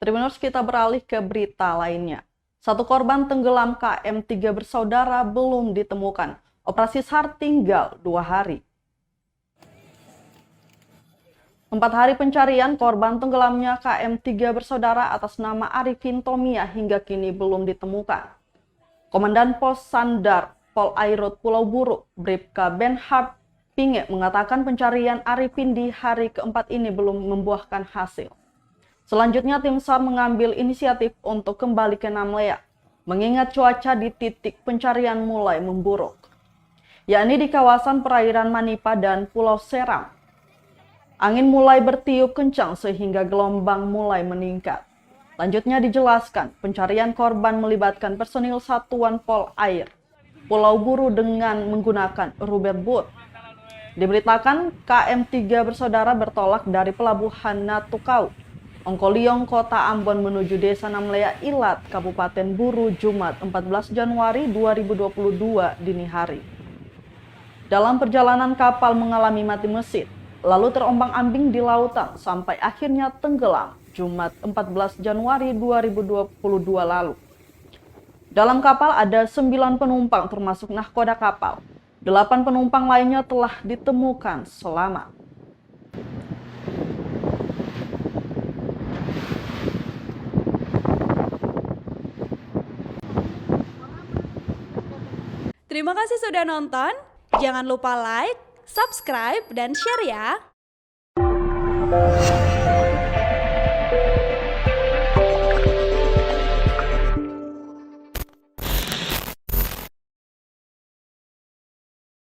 Tribuners, kita beralih ke berita lainnya. Satu korban tenggelam KM3 bersaudara belum ditemukan. Operasi SAR tinggal 2 hari. 4 hari pencarian korban tenggelamnya KM3 bersaudara atas nama Arifin Tomia hingga kini belum ditemukan. Komandan Pos Sandar Polairut Pulau Buru, Bribka Benhard Pinge mengatakan pencarian Arifin di hari keempat ini belum membuahkan hasil. Selanjutnya tim SAR mengambil inisiatif untuk kembali ke Namlea, mengingat cuaca di titik pencarian mulai memburuk, yakni di kawasan perairan Manipa dan Pulau Seram. Angin mulai bertiup kencang sehingga gelombang mulai meningkat. Lanjutnya dijelaskan, pencarian korban melibatkan personil Satuan Polair Pulau Buru dengan menggunakan rubber boat. Diberitakan KM3 bersaudara bertolak dari pelabuhan Natukau, Ongkoliong, Kota Ambon menuju Desa Namlea Ilat, Kabupaten Buru, Jumat 14 Januari 2022 dini hari. Dalam perjalanan kapal mengalami mati mesin, lalu terombang-ambing di lautan sampai akhirnya tenggelam Jumat 14 Januari 2022 lalu. Dalam kapal ada 9 penumpang termasuk nahkoda kapal. 8 penumpang lainnya telah ditemukan selamat. Terima kasih sudah nonton. Jangan lupa like, subscribe, dan share ya.